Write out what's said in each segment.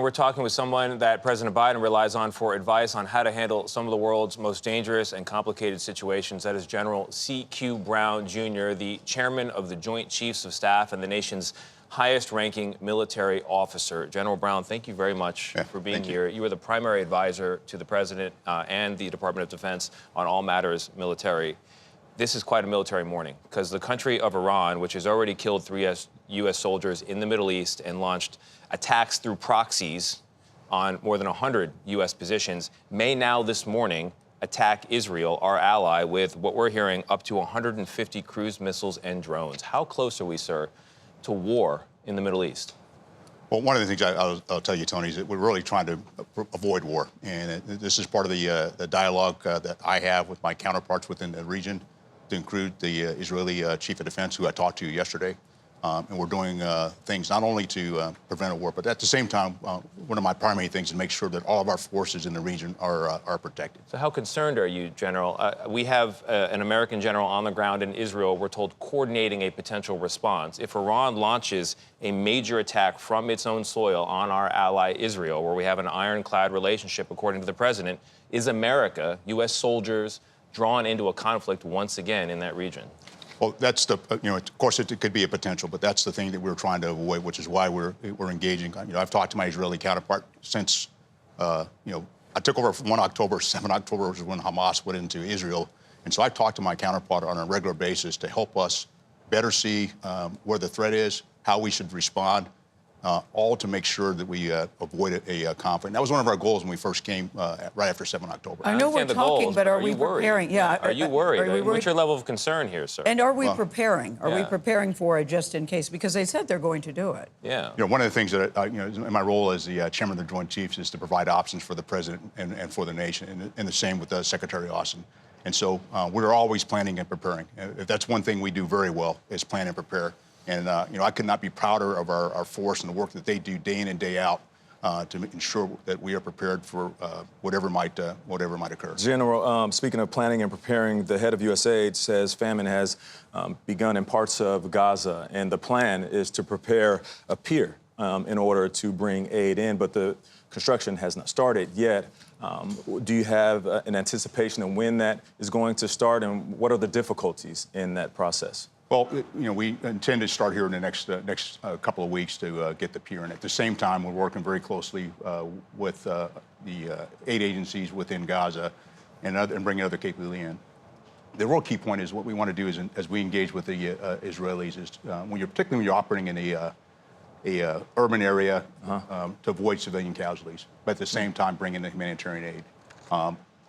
We're talking with someone that President Biden relies on for advice on how to handle some of the world's most dangerous and complicated situations. That is General C.Q. Brown, Jr., the chairman of the Joint Chiefs of Staff and the nation's highest-ranking military officer. General Brown, thank you very much for being here. You are the primary advisor to the president and the Department of Defense on all matters military. This is quite a military morning because the country of Iran, which has already killed 3 U.S. soldiers in the Middle East and launched attacks through proxies on more than 100 U.S. positions, may now this morning attack Israel, our ally, with what we're hearing up to 150 cruise missiles and drones. How close are we, sir, to war in the Middle East? Well, one of the things I'll tell you, Tony, is that we're really trying to avoid war. And this is part of the dialogue that I have with my counterparts within the region, to include the Israeli chief of defense, who I talked to yesterday. And we're doing things not only to prevent a war, but at the same time, one of my primary things is to make sure that all of our forces in the region are protected. So how concerned are you, General? We have an American general on the ground in Israel, we're told, coordinating a potential response. If Iran launches a major attack from its own soil on our ally Israel, where we have an ironclad relationship, according to the president, is America, U.S. soldiers, drawn into a conflict once again in that region? Well, that's the, of course, it could be a potential, but that's the thing that we're trying to avoid, which is why we're engaging. I've talked to my Israeli counterpart since, I took over from 1 October, 7 October was when Hamas went into Israel. And so I've talked to my counterpart on a regular basis to help us better see where the threat is, how we should respond, all to make sure that we avoid a conflict. And that was one of our goals when we first came right after 7 October. I know we're talking, but are we preparing? Yeah. Are you worried? What's your level of concern here, sir? And are we preparing? Are we preparing for it just in case? Because they said they're going to do it. Yeah. One of the things that, in my role as the chairman of the Joint Chiefs is to provide options for the president and for the nation, and the same with Secretary Austin. And so we're always planning and preparing. If that's one thing we do very well, is plan and prepare. And, I could not be prouder of our force and the work that they do day in and day out to ensure that we are prepared for whatever might occur. General, speaking of planning and preparing, the head of USAID says famine has begun in parts of Gaza, and the plan is to prepare a pier in order to bring aid in, but the construction has not started yet. Do you have an anticipation of when that is going to start, and what are the difficulties in that process? Well, we intend to start here in the next couple of weeks to get the pier in. At the same time, we're working very closely with the aid agencies within Gaza and bringing other capability in. The real key point is what we want to do is, as we engage with the Israelis, is particularly when you're operating in a urban area, to avoid civilian casualties, but at the same time bring in the humanitarian aid.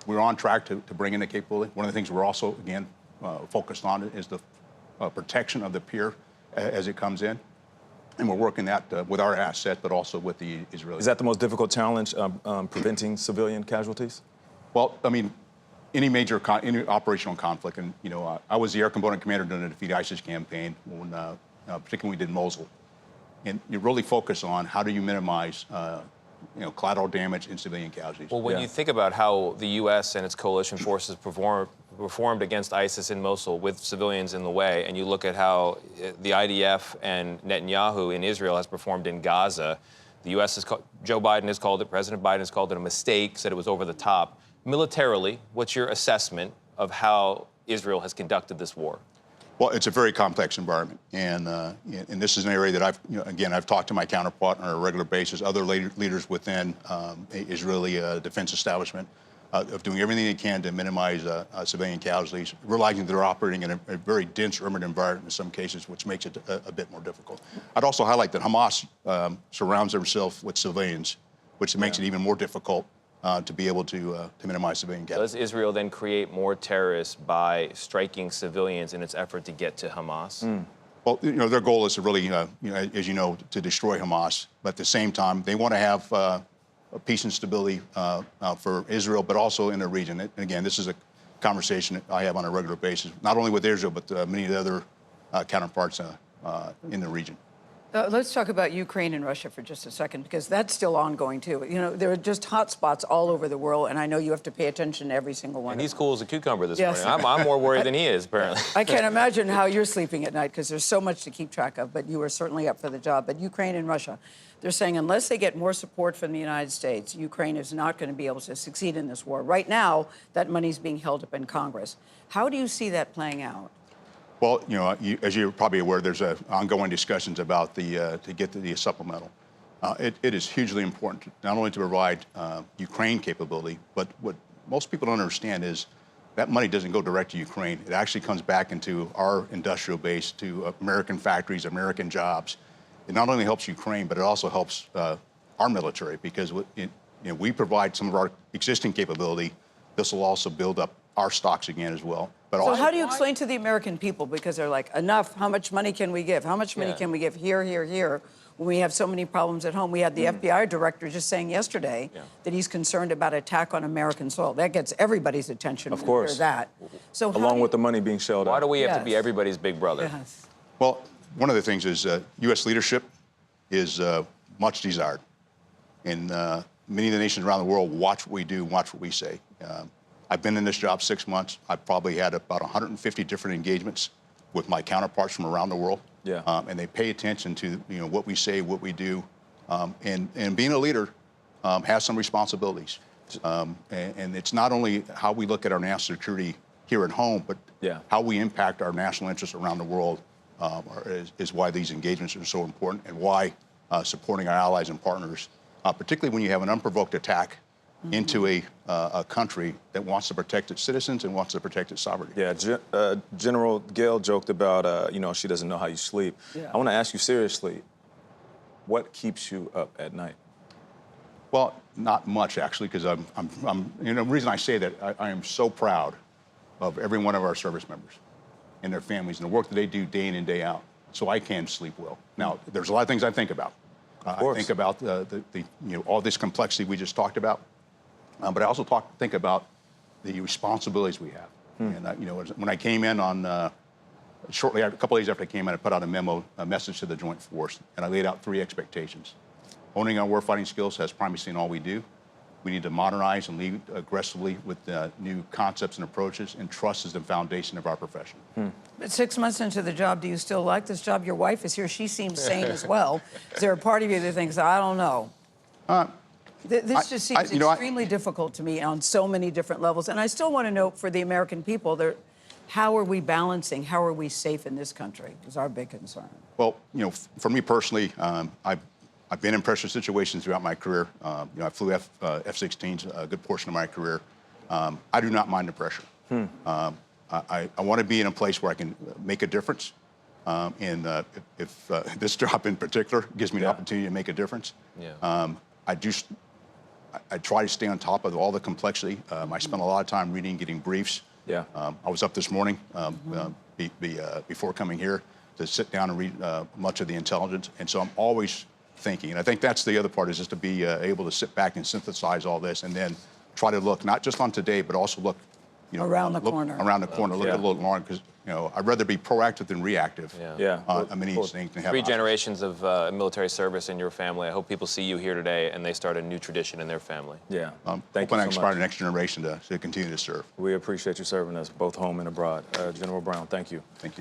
We're on track to bring in the capability. One of the things we're also, again, focused on is the protection of the pier as it comes in. And we're working that with our asset, but also with the Israelis. Is that the most difficult challenge, preventing civilian casualties? Well, I mean, any major any operational conflict, and, I was the air component commander during the Defeat ISIS campaign, when, particularly when we did Mosul. And you really focus on how do you minimize collateral damage and civilian casualties. Well, when you think about how the U.S. and its coalition forces performed against ISIS in Mosul with civilians in the way, and you look at how the IDF and Netanyahu in Israel has performed in Gaza, the U.S. Joe Biden has called it, President Biden has called it a mistake, said it was over the top. Militarily, what's your assessment of how Israel has conducted this war? Well, it's a very complex environment, and this is an area that I've talked to my counterpart on a regular basis, other leaders within Israeli defense establishment, of doing everything they can to minimize civilian casualties, realizing they're operating in a very dense urban environment in some cases, which makes it a bit more difficult. I'd also highlight that Hamas surrounds themselves with civilians, which makes it even more difficult to be able to minimize civilian casualties. Does Israel then create more terrorists by striking civilians in its effort to get to Hamas? Well, their goal is to really, as you know, to destroy Hamas. But at the same time, they want to have peace and stability for Israel, but also in the region. And again, this is a conversation that I have on a regular basis, not only with Israel, but many of the other counterparts in the region. Let's talk about Ukraine and Russia for just a second, because that's still ongoing, too. You know, there are just hot spots all over the world, and I know you have to pay attention to every single one. And he's cool as a cucucber this Yes. morning. I'm more worried than he is, apparently. I can't imagine how you're sleeping at night, because there's so much to keep track of, but you are certainly up for the job. But Ukraine and Russia, they're saying unless they get more support from the United States, Ukraine is not going to be able to succeed in this war. Right now, that money's being held up in Congress. How do you see that playing out? Well, you know, as you're probably aware, there's ongoing discussions about to get the supplemental. It is hugely important not only to provide Ukraine capability, but what most people don't understand is that money doesn't go direct to Ukraine. It actually comes back into our industrial base, to American factories, American jobs. It not only helps Ukraine, but it also helps our military, because we provide some of our existing capability. This will also build up our stocks again as well. But So also, how do you explain to the American people, because they're like, enough, how much money can we give? How much money can we give here, when we have so many problems at home? We had the FBI director just saying yesterday that he's concerned about attack on American soil. That gets everybody's attention. Of course. That. So Along with the money being shelled out. Why do we have to be Yes. everybody's big brother? Yes. well, one of the things is U.S. leadership is much desired. And many of the nations around the world watch what we do, watch what we say. I've been in this job 6 months. I've probably had about 150 different engagements with my counterparts from around the world. Yeah. And they pay attention to what we say, what we do. And being a leader has some responsibilities. And it's not only how we look at our national security here at home, but how we impact our national interests around the world is why these engagements are so important, and why supporting our allies and partners, particularly when you have an unprovoked attack into a country that wants to protect its citizens and wants to protect its sovereignty. Yeah, General Gayle joked about, she doesn't know how you sleep. Yeah. I want to ask you seriously, what keeps you up at night? Well, not much, actually, because the reason I say that, I am so proud of every one of our service members and their families and the work that they do day in and day out, so I can sleep well. Now, there's a lot of things I think about. I think about all this complexity we just talked about, but I also think about the responsibilities we have. And when I came in shortly, a couple days after I came in, I put out a message to the Joint Force, and I laid out 3 expectations. Owning our warfighting skills has primacy in all we do. We need to modernize and lead aggressively with new concepts and approaches, and trust is the foundation of our profession. But 6 months into the job, do you still like this job? Your wife is here. She seems sane as well. Is there a part of you that thinks, I don't know? This just seems extremely difficult to me on so many different levels. And I still want to know, for the American people, how are we balancing, how are we safe in this country is our big concern. Well, for me personally, I've been in pressure situations throughout my career. I flew F-16s a good portion of my career. I do not mind the pressure. I want to be in a place where I can make a difference. And if this job in particular gives me the opportunity to make a difference, I try to stay on top of all the complexity. I spend a lot of time reading, getting briefs. I was up this morning before coming here to sit down and read much of the intelligence. And so I'm always thinking. And I think that's the other part, is just to be able to sit back and synthesize all this, and then try to look not just on today, but also look around the corner. Around the corner, look a little longer, because I'd rather be proactive than reactive. On many of these things. 3 generations of military service in your family. I hope people see you here today and they start a new tradition in their family. Thank you. I inspire the next generation to continue to serve. We appreciate you serving us both home and abroad. General Brown, thank you. Thank you.